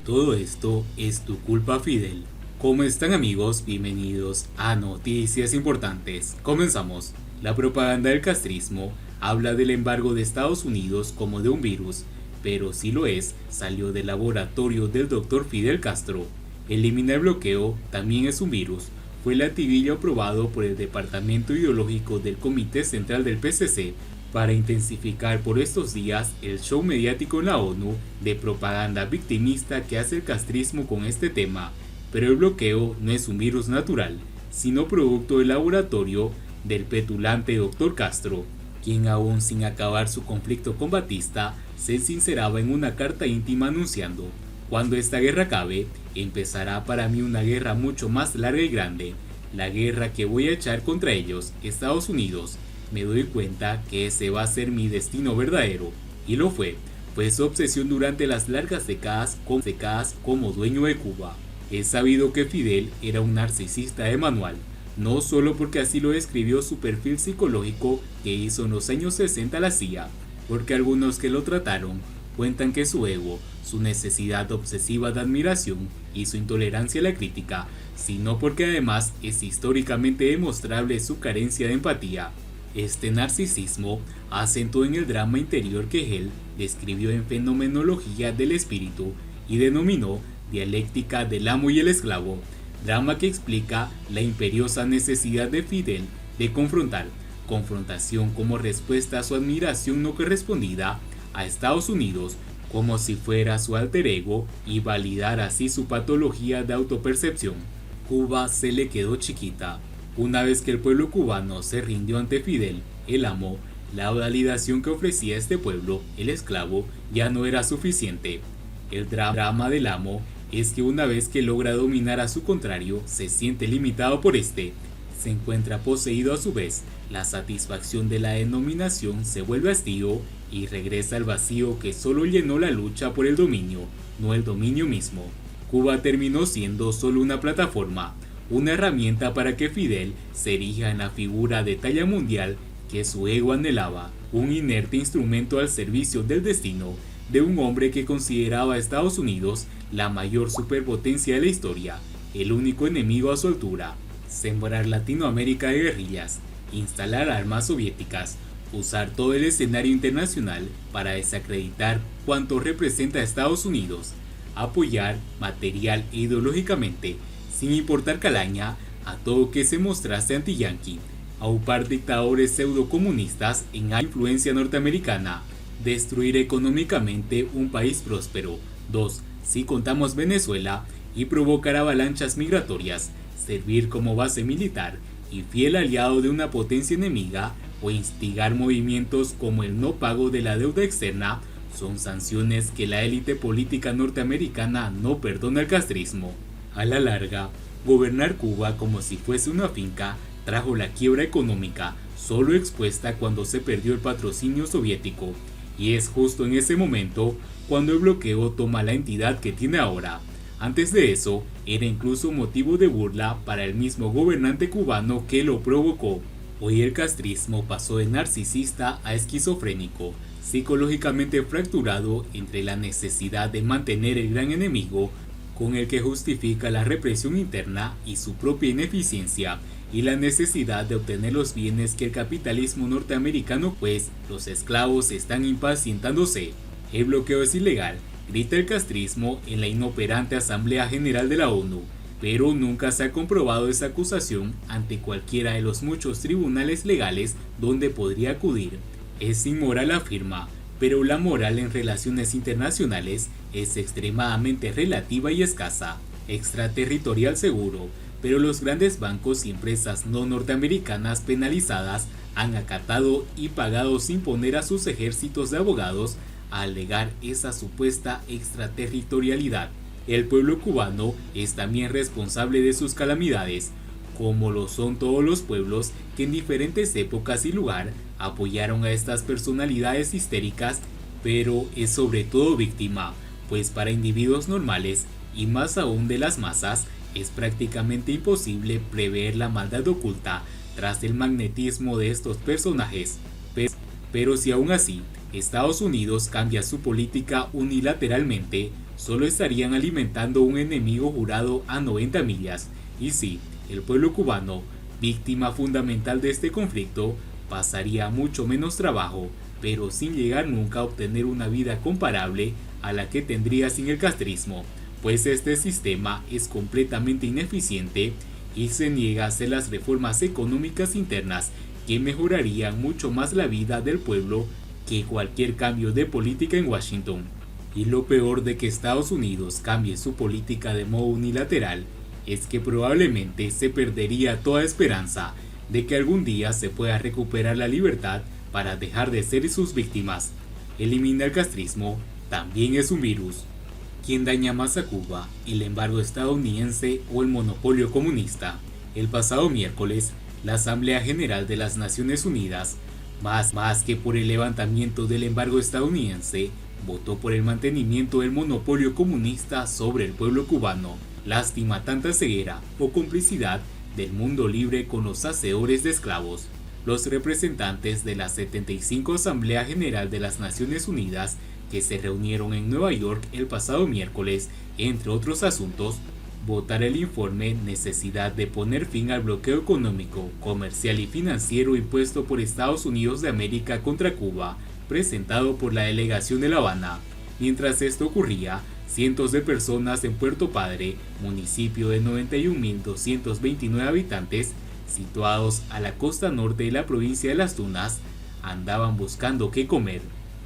Todo esto es tu culpa, Fidel. ¿Cómo están, amigos? Bienvenidos a Noticias Importantes. Comenzamos. La propaganda del castrismo habla del embargo de Estados Unidos como de un virus, pero si lo es, salió del laboratorio del Dr. Fidel Castro. Eliminar el bloqueo también es un virus. Fue el latiguillo aprobado por el Departamento Ideológico del Comité Central del PCC para intensificar por estos días el show mediático en la ONU de propaganda victimista que hace el castrismo con este tema. Pero el bloqueo no es un virus natural, sino producto del laboratorio del petulante Dr. Castro, quien aún sin acabar su conflicto con Batista, se sinceraba en una carta íntima anunciando: cuando esta guerra acabe, empezará para mí una guerra mucho más larga y grande, la guerra que voy a echar contra ellos, Estados Unidos. Me doy cuenta que ese va a ser mi destino verdadero, y lo fue. Fue su obsesión durante las largas décadas como dueño de Cuba. Es sabido que Fidel era un narcisista de manual, no solo porque así lo describió su perfil psicológico que hizo en los años 60 la CIA, porque algunos que lo trataron cuentan que su ego, su necesidad obsesiva de admiración y su intolerancia a la crítica, sino porque además es históricamente demostrable su carencia de empatía. Este narcisismo acentuó en el drama interior que él describió en Fenomenología del Espíritu y denominó dialéctica del amo y el esclavo, drama que explica la imperiosa necesidad de Fidel de confrontación como respuesta a su admiración no correspondida a Estados Unidos como si fuera su alter ego y validar así su patología de autopercepción. Cuba se le quedó chiquita. Una vez que el pueblo cubano se rindió ante Fidel, el amo, la validación que ofrecía este pueblo, el esclavo, ya no era suficiente. El drama del amo es que una vez que logra dominar a su contrario, se siente limitado por este. Se encuentra poseído a su vez. La satisfacción de la denominación se vuelve hastío y regresa al vacío que solo llenó la lucha por el dominio, no el dominio mismo. Cuba terminó siendo solo una plataforma, una herramienta para que Fidel se erija en la figura de talla mundial que su ego anhelaba, un inerte instrumento al servicio del destino de un hombre que consideraba a Estados Unidos la mayor superpotencia de la historia, el único enemigo a su altura. Sembrar Latinoamérica de guerrillas, instalar armas soviéticas, usar todo el escenario internacional para desacreditar cuanto representa a Estados Unidos, apoyar material e ideológicamente, sin importar calaña, a todo que se mostrase anti-yanqui, aupar dictadores pseudo-comunistas en influencia norteamericana, destruir económicamente un país próspero. 2. Si contamos Venezuela, y provocar avalanchas migratorias, servir como base militar y fiel aliado de una potencia enemiga o instigar movimientos como el no pago de la deuda externa, son sanciones que la élite política norteamericana no perdona al castrismo. A la larga, gobernar Cuba como si fuese una finca trajo la quiebra económica, solo expuesta cuando se perdió el patrocinio soviético, y es justo en ese momento cuando el bloqueo toma la entidad que tiene ahora. Antes de eso, era incluso motivo de burla para el mismo gobernante cubano que lo provocó. Hoy el castrismo pasó de narcisista a esquizofrénico, psicológicamente fracturado entre la necesidad de mantener el gran enemigo con el que justifica la represión interna y su propia ineficiencia, y la necesidad de obtener los bienes que el capitalismo norteamericano, pues los esclavos están impacientándose. El bloqueo es ilegal, grita el castrismo en la inoperante Asamblea General de la ONU, pero nunca se ha comprobado esa acusación ante cualquiera de los muchos tribunales legales donde podría acudir. Es inmoral, afirma, pero la moral en relaciones internacionales es extremadamente relativa y escasa. Extraterritorial seguro, pero los grandes bancos y empresas no norteamericanas penalizadas han acatado y pagado sin poner a sus ejércitos de abogados a alegar esa supuesta extraterritorialidad. El pueblo cubano es también responsable de sus calamidades, como lo son todos los pueblos que en diferentes épocas y lugar apoyaron a estas personalidades histéricas, pero es sobre todo víctima, pues para individuos normales, y más aún de las masas, es prácticamente imposible prever la maldad oculta tras el magnetismo de estos personajes. Pero si aún así Estados Unidos cambia su política unilateralmente, solo estarían alimentando un enemigo jurado a 90 millas. Y sí, el pueblo cubano, víctima fundamental de este conflicto, pasaría mucho menos trabajo, pero sin llegar nunca a obtener una vida comparable a la que tendría sin el castrismo, pues este sistema es completamente ineficiente y se niega a hacer las reformas económicas internas que mejorarían mucho más la vida del pueblo que cualquier cambio de política en Washington. Y lo peor de que Estados Unidos cambie su política de modo unilateral es que probablemente se perdería toda esperanza de que algún día se pueda recuperar la libertad para dejar de ser sus víctimas. Eliminar el castrismo también es un virus. ¿Quién daña más a Cuba, el embargo estadounidense o el monopolio comunista? El pasado miércoles, la Asamblea General de las Naciones Unidas, más que por el levantamiento del embargo estadounidense, votó por el mantenimiento del monopolio comunista sobre el pueblo cubano. Lástima tanta ceguera o complicidad del mundo libre con los hacedores de esclavos. Los representantes de la 75 Asamblea General de las Naciones Unidas, que se reunieron en Nueva York el pasado miércoles, entre otros asuntos, votar el informe Necesidad de poner fin al bloqueo económico, comercial y financiero impuesto por Estados Unidos de América contra Cuba, presentado por la delegación de La Habana. Mientras esto ocurría, cientos de personas en Puerto Padre, municipio de 91.229 habitantes, situados a la costa norte de la provincia de Las Tunas, andaban buscando qué comer.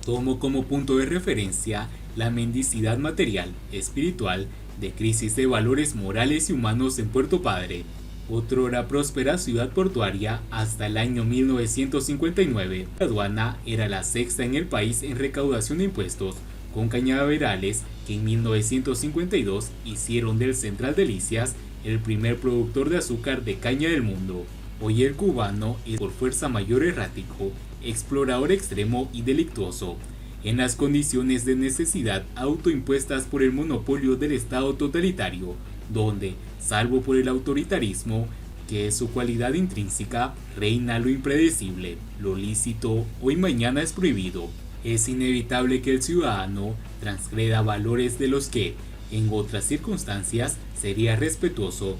Tomo como punto de referencia la mendicidad material, espiritual, de crisis de valores morales y humanos en Puerto Padre, otrora próspera ciudad portuaria hasta el año 1959. La aduana era la sexta en el país en recaudación de impuestos, con cañaverales que en 1952 hicieron del Central Delicias el primer productor de azúcar de caña del mundo. Hoy el cubano es por fuerza mayor errático, explorador extremo y delictuoso, en las condiciones de necesidad autoimpuestas por el monopolio del Estado totalitario, donde, salvo por el autoritarismo, que es su cualidad intrínseca, reina lo impredecible, lo lícito hoy mañana es prohibido. Es inevitable que el ciudadano transgreda valores de los que, en otras circunstancias, sería respetuoso.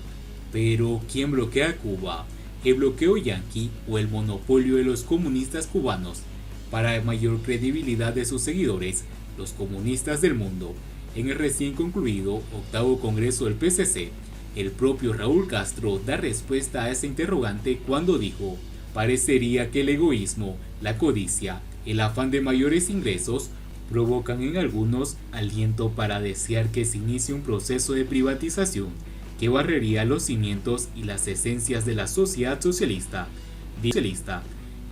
Pero, ¿quién bloquea a Cuba? ¿El bloqueo yanqui o el monopolio de los comunistas cubanos? Para mayor credibilidad de sus seguidores, los comunistas del mundo, en el recién concluido octavo congreso del PCC, el propio Raúl Castro da respuesta a esa interrogante cuando dijo: parecería que el egoísmo, la codicia, el afán de mayores ingresos provocan en algunos aliento para desear que se inicie un proceso de privatización que barrería los cimientos y las esencias de la sociedad socialista,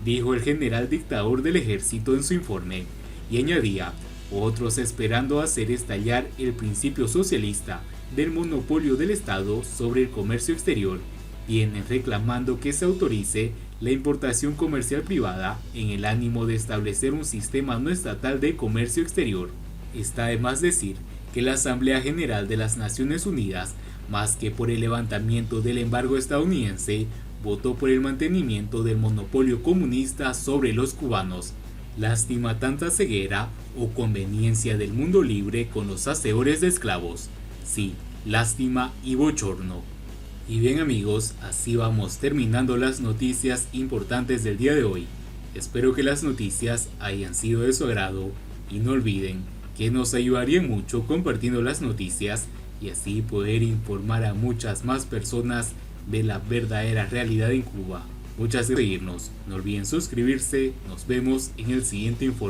dijo el general dictador del ejército en su informe, y añadía: otros esperando hacer estallar el principio socialista del monopolio del Estado sobre el comercio exterior, vienen reclamando que se autorice la importación comercial privada en el ánimo de establecer un sistema no estatal de comercio exterior. Está de más decir que la Asamblea General de las Naciones Unidas, más que por el levantamiento del embargo estadounidense, votó por el mantenimiento del monopolio comunista sobre los cubanos. Lástima tanta ceguera o conveniencia del mundo libre con los hacedores de esclavos. Sí, lástima y bochorno. Y bien amigos, así vamos terminando las noticias importantes del día de hoy. Espero que las noticias hayan sido de su agrado y no olviden que nos ayudaría mucho compartiendo las noticias y así poder informar a muchas más personas de la verdadera realidad en Cuba. Muchas gracias por seguirnos, no olviden suscribirse, nos vemos en el siguiente informe.